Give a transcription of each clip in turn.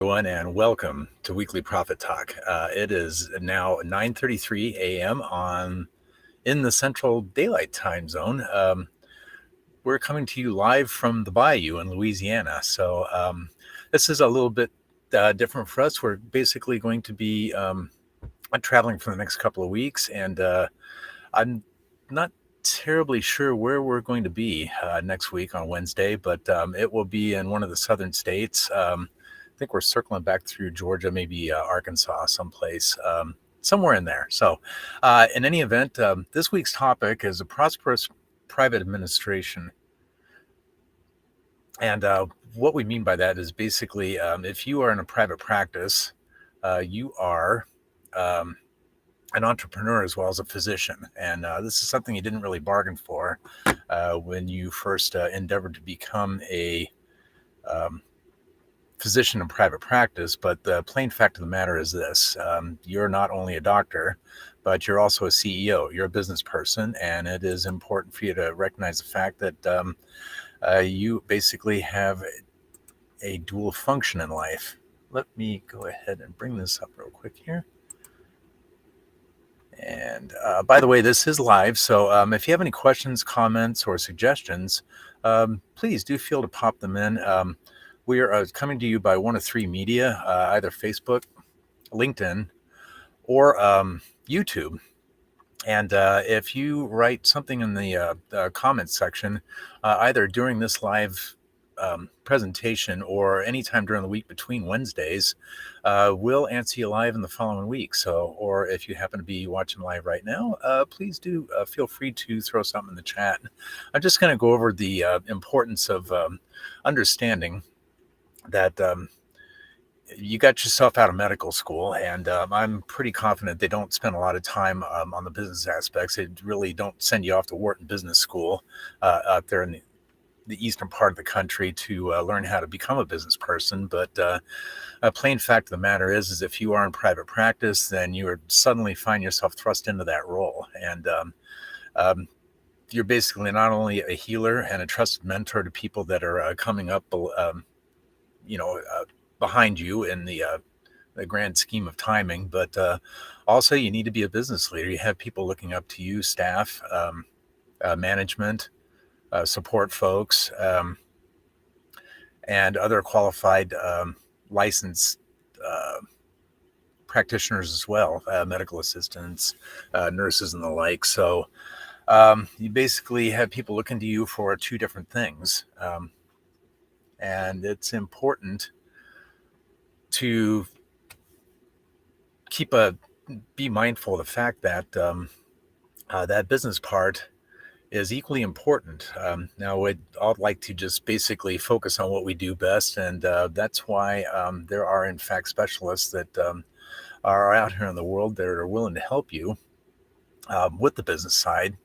Everyone, and welcome to Weekly Profit Talk. It is now 9:33 a.m. on in the Central Daylight Time Zone. We're coming to you live from the Bayou in Louisiana. So this is a little bit different for us. We're basically going to be traveling for the next couple of weeks, and I'm not terribly sure where we're going to be next week on Wednesday, but it will be in one of the southern states. I think we're circling back through Georgia, maybe Arkansas, someplace, somewhere in there. So in any event, this week's topic is a prosperous private administration. And what we mean by that is basically if you are in a private practice, you are an entrepreneur as well as a physician. And this is something you didn't really bargain for when you first endeavored to become a physician in private practice. But the plain fact of the matter is this: you're not only a doctor, but you're also a CEO. You're a business person, and it is important for you to recognize the fact that you basically have a dual function in life. Let me go ahead and bring this up real quick here. And by the way, this is live, so if you have any questions, comments, or suggestions, please do feel to pop them in. We are coming to you by one of three media, either Facebook, LinkedIn, or YouTube. And if you write something in the comments section, either during this live presentation or anytime during the week between Wednesdays, we'll answer you live in the following week. So, or if you happen to be watching live right now, please do feel free to throw something in the chat. I'm just going to go over the importance of understanding that you got yourself out of medical school, and I'm pretty confident they don't spend a lot of time on the business aspects. They really don't send you off to Wharton Business School out there in the eastern part of the country to learn how to become a business person. But a plain fact of the matter is if you are in private practice, then you are suddenly find yourself thrust into that role. And you're basically not only a healer and a trusted mentor to people that are coming up, behind you in the grand scheme of timing, but also you need to be a business leader. You have people looking up to you, staff, management, support folks, and other qualified licensed practitioners as well, medical assistants, nurses, and the like. So you basically have people looking to you for two different things. And it's important to be mindful of the fact that that business part is equally important. Now, I'd like to just basically focus on what we do best, and that's why there are, in fact, specialists that are out here in the world that are willing to help you with the business side.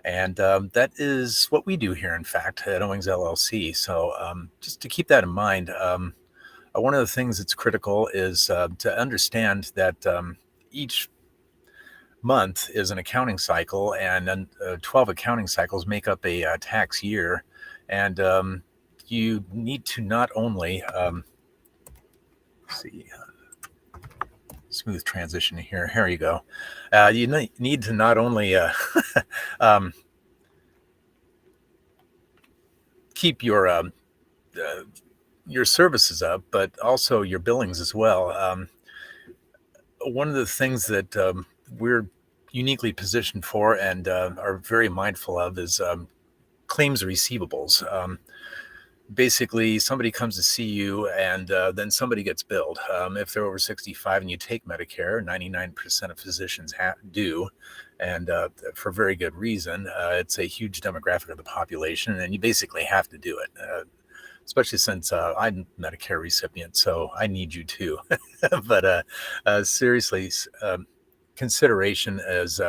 And that is what we do here, in fact, at Owings LLC. So just to keep that in mind, one of the things that's critical is to understand that each month is an accounting cycle, and then 12 accounting cycles make up a tax year. And you need to not only smooth transition here. Here you go. You need to not only keep your services up, but also your billings as well. One of the things that we're uniquely positioned for and are very mindful of is claims receivables. Basically, somebody comes to see you, and then somebody gets billed. If they're over 65 and you take Medicare, 99% of physicians do, and for very good reason. It's a huge demographic of the population, and you basically have to do it. Especially since I'm a Medicare recipient, so I need you too. But seriously, consideration as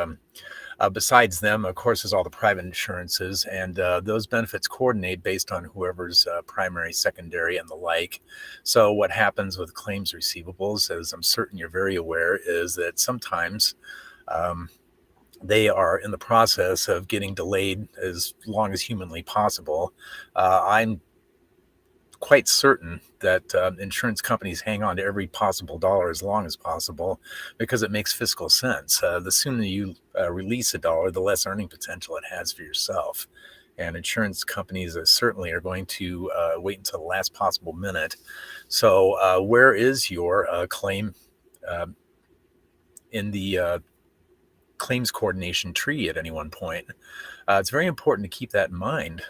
besides them, of course, is all the private insurances, and those benefits coordinate based on whoever's primary, secondary, and the like. So what happens with claims receivables, as I'm certain you're very aware, is that sometimes they are in the process of getting delayed as long as humanly possible. I'm quite certain that insurance companies hang on to every possible dollar as long as possible because it makes fiscal sense. The sooner you release a dollar, the less earning potential it has for yourself. And insurance companies certainly are going to wait until the last possible minute. So, where is your claim in the claims coordination tree at any one point? It's very important to keep that in mind.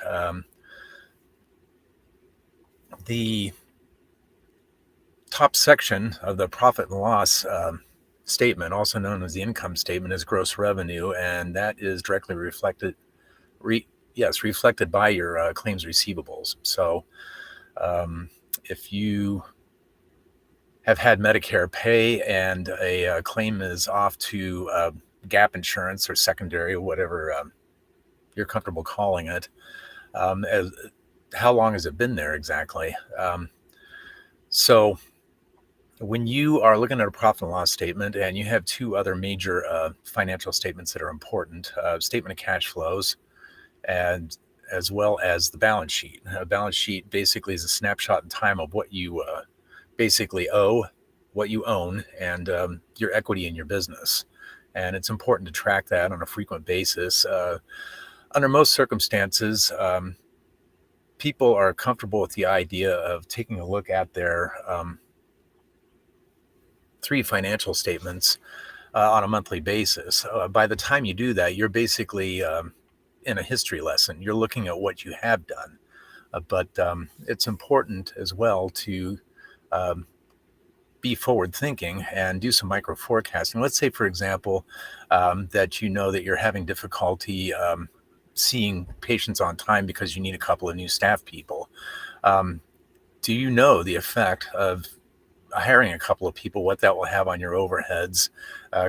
The top section of the profit and loss statement, also known as the income statement, is gross revenue, and that is directly reflected by your claims receivables. So if you have had Medicare pay and a claim is off to gap insurance or secondary, or whatever you're comfortable calling it, how long has it been there exactly? So when you are looking at a profit and loss statement and you have two other major financial statements that are important, statement of cash flows, and as well as the balance sheet. A balance sheet basically is a snapshot in time of what you basically owe, what you own, and your equity in your business. And it's important to track that on a frequent basis. Under most circumstances, people are comfortable with the idea of taking a look at their three financial statements on a monthly basis. By the time you do that, you're basically in a history lesson. You're looking at what you have done. But it's important as well to be forward thinking and do some micro forecasting. Let's say, for example, that you know that you're having difficulty seeing patients on time because you need a couple of new staff people. Do you know the effect of hiring a couple of people, what that will have on your overheads?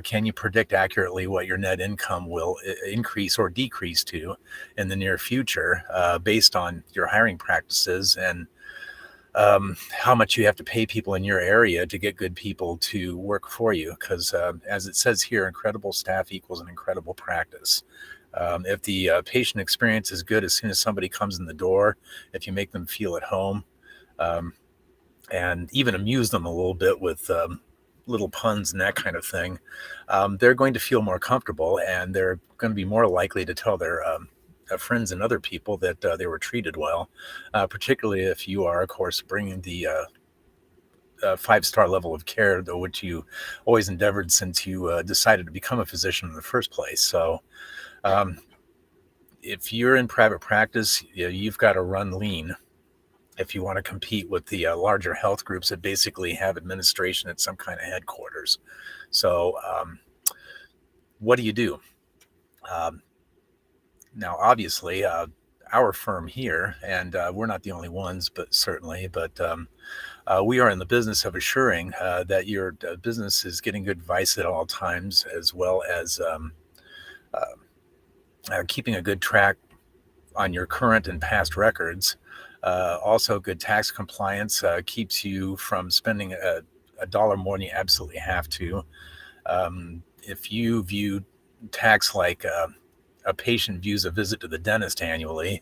Can you predict accurately what your net income will increase or decrease to in the near future based on your hiring practices and how much you have to pay people in your area to get good people to work for you? Because as it says here, incredible staff equals an incredible practice. If the patient experience is good as soon as somebody comes in the door, if you make them feel at home, and even amuse them a little bit with little puns and that kind of thing, they're going to feel more comfortable, and they're going to be more likely to tell their friends and other people that they were treated well, particularly if you are, of course, bringing the 5-star level of care, though, which you always endeavored since you decided to become a physician in the first place. So if you're in private practice, you've got to run lean if you want to compete with the larger health groups that basically have administration at some kind of headquarters. So what do you do? Now, obviously, our firm here, and we're not the only ones, but certainly, but we are in the business of assuring that your business is getting good advice at all times, as well as keeping a good track on your current and past records. Also, good tax compliance keeps you from spending a dollar more than you absolutely have to. If you view tax like a patient views a visit to the dentist annually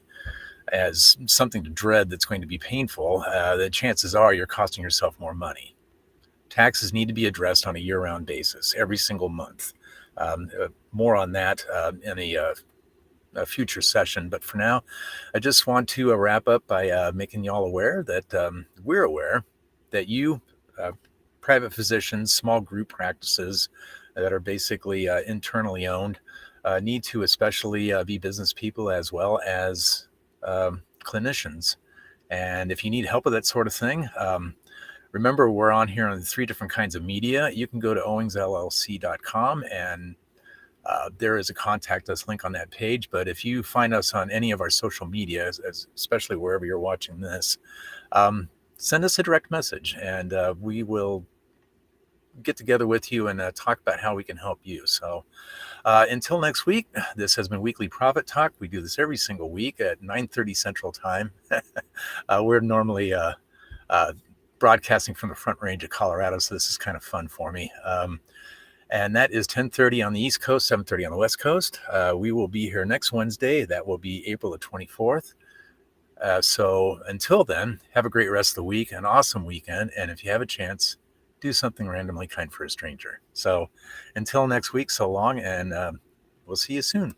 as something to dread that's going to be painful, the chances are you're costing yourself more money. Taxes need to be addressed on a year-round basis, every single month. More on that in a future session. But for now, I just want to wrap up by making y'all aware that we're aware that you, private physicians, small group practices that are basically internally owned, need to especially be business people as well as clinicians. And if you need help with that sort of thing, remember, we're on here on 3 different kinds of media. You can go to owingsllc.com and there is a contact us link on that page. But if you find us on any of our social media, especially wherever you're watching this, send us a direct message and we will get together with you and talk about how we can help you. So until next week, this has been Weekly Profit Talk. We do this every single week at 9:30 Central Time. We're normally broadcasting from the Front Range of Colorado, so this is kind of fun for me. And that is 10:30 on the East Coast, 7:30 on the West Coast. We will be here next Wednesday. That will be April the 24th. So until then, have a great rest of the week, an awesome weekend. And if you have a chance, do something randomly kind for a stranger. So until next week, so long, and we'll see you soon.